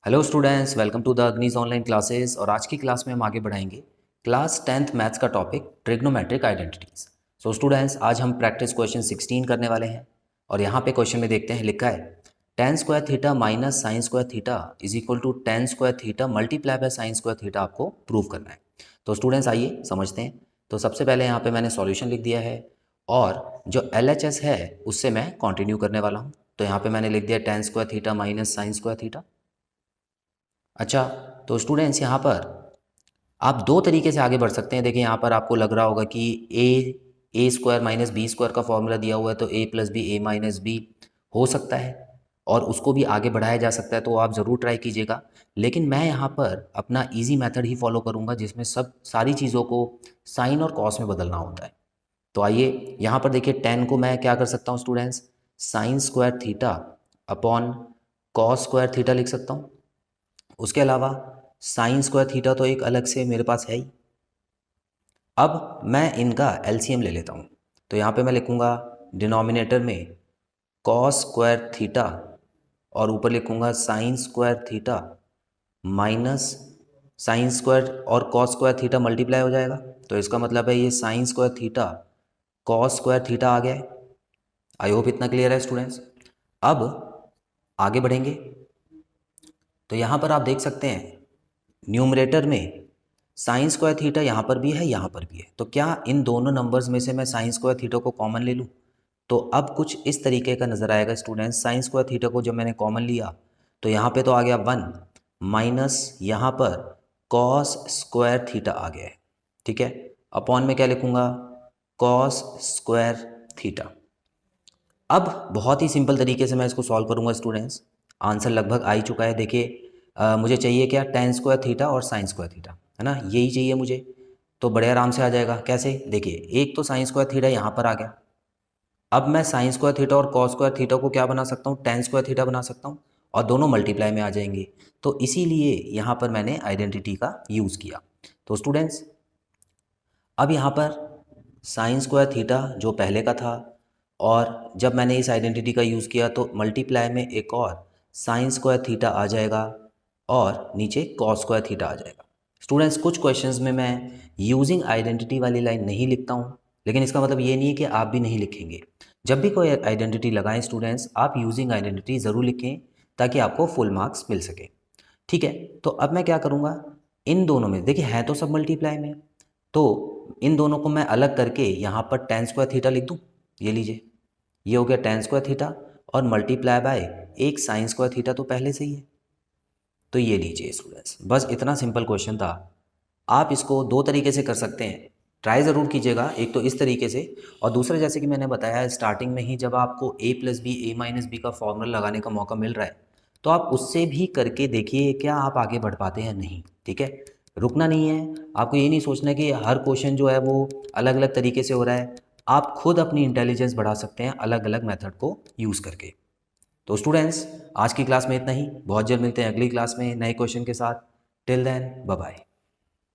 Hello students, welcome to the अग्निज online classes. और आज की क्लास में हम आगे बढ़ाएंगे क्लास 10th मैथ्स का topic trigonometric identities. So students, आज हम प्रैक्टिस क्वेश्चन 16 करने वाले हैं। और यहाँ पे क्वेश्चन में देखते हैं, लिखा है tan square theta minus sine square theta is equal to tan square theta multiply by sine square theta आपको प्रूव करना है। तो स्टूडेंट्स आइए समझते हैं। तो सबसे पहले यहाँ पे मैंने सॉल्यूशन लिख दिया है और जो LHS है उससे मैं कंटिन्यू करने वाला हूँ। तो यहाँ पे मैंने लिख दिया tan square theta minus sine square theta. अच्छा, तो स्टूडेंट्स यहाँ पर आप दो तरीके से आगे बढ़ सकते हैं। देखिए यहाँ पर आपको लग रहा होगा कि ए स्क्वायर माइनस बी स्क्वायर का फॉर्मूला दिया हुआ है, तो ए plus B A minus B हो सकता है और उसको भी आगे बढ़ाया जा सकता है, तो आप ज़रूर ट्राई कीजिएगा। लेकिन मैं यहाँ पर अपना इजी मेथड ही फॉलो करूँगा जिसमें सब सारी चीज़ों को साइन और कॉस में बदलना होता है। तो आइए यहाँ पर देखिए, टेन को मैं क्या कर सकता हूँ students, sign square theta upon cos square theta लिख सकता हूँ। उसके अलावा साइन स्क्वायर थीटा तो एक अलग से मेरे पास है ही। अब मैं इनका एलसीएम ले लेता हूँ। तो यहाँ पे मैं लिखूँगा डिनोमिनेटर में कॉस स्क्वायर थीटा और ऊपर लिखूँगा sine square theta minus sine square और कॉस स्क्वायर थीटा मल्टीप्लाई हो जाएगा। तो इसका मतलब है ये sine square theta cos square theta आ गया है। आई होप इतना क्लियर है स्टूडेंट्स। अब आगे बढ़ेंगे तो यहाँ पर आप देख सकते हैं न्यूमरेटर में साइन स्क्वायर थीटा यहाँ पर भी है, यहाँ पर भी है। तो क्या इन दोनों नंबर्स में से मैं साइन स्क्वायर थीटा को कॉमन ले लूँ? तो अब कुछ इस तरीके का नज़र आएगा स्टूडेंट्स। साइन स्क्वायर थीटा को जब मैंने कॉमन लिया तो यहाँ पे तो आ गया 1 माइनस यहाँ पर कॉस स्क्वायर थीटा आ गया है। ठीक है, अपॉन में क्या लिखूँगा, कॉस स्क्वायर थीटा। अब बहुत ही सिंपल तरीके से मैं इसको सॉल्व करूँगा स्टूडेंट्स। आंसर लगभग आ ही चुका है। देखिए मुझे चाहिए क्या, tan स्क्वायर थीटा और साइन स्क्वायर थीटा, है ना, यही चाहिए मुझे। तो बड़े आराम से आ जाएगा। कैसे, देखिए एक तो साइन स्क्वायर थीटा यहाँ पर आ गया। अब मैं साइन स्क्वायर थीटा और कॉस स्क्वायर थीटा को क्या बना सकता हूँ, tan स्क्वायर थीटा बना सकता हूँ और दोनों मल्टीप्लाई में आ जाएंगे। तो इसीलिए यहाँ पर मैंने आइडेंटिटी का यूज़ किया। तो स्टूडेंट्स अब यहाँ पर साइन स्क्वायर थीटा जो पहले का था और जब मैंने इस आइडेंटिटी का यूज़ किया तो मल्टीप्लाई में एक और साइन स्क्वायर थीटा आ जाएगा और नीचे कॉस स्क्वायर थीटा आ जाएगा। स्टूडेंट्स कुछ क्वेश्चंस में मैं यूजिंग आइडेंटिटी वाली लाइन नहीं लिखता हूँ, लेकिन इसका मतलब ये नहीं है कि आप भी नहीं लिखेंगे। जब भी कोई आइडेंटिटी लगाएं स्टूडेंट्स, आप यूजिंग आइडेंटिटी ज़रूर लिखें ताकि आपको फुल मार्क्स मिल सके। ठीक है, तो अब मैं क्या करूँगा, इन दोनों में देखिए है तो सब मल्टीप्लाई में, तो इन दोनों को मैं अलग करके यहाँ पर tan स्क्वायर थीटा लिख दूँ। ये लीजिए, ये हो गया tan स्क्वायर थीटा और मल्टीप्लाई बाय एक साइन स्क्वायर थीटा तो पहले से ही है। तो ये लीजिए स्टूडेंट्स, बस इतना सिंपल क्वेश्चन था। आप इसको दो तरीके से कर सकते हैं, ट्राई ज़रूर कीजिएगा। एक तो इस तरीके से, और दूसरा जैसे कि मैंने बताया स्टार्टिंग में ही, जब आपको a plus B A minus B का फॉर्मूला लगाने का मौका मिल रहा है तो आप उससे भी करके देखिए क्या आप आगे बढ़ पाते हैं नहीं। ठीक है, रुकना नहीं है। आपको ये नहीं सोचना कि हर क्वेश्चन जो है वो अलग अलग तरीके से हो रहा है। आप खुद अपनी इंटेलिजेंस बढ़ा सकते हैं अलग अलग मेथड को यूज़ करके। तो स्टूडेंट्स आज की क्लास में इतना ही। बहुत जल्द मिलते हैं अगली क्लास में नए क्वेश्चन के साथ। Till then bye bye.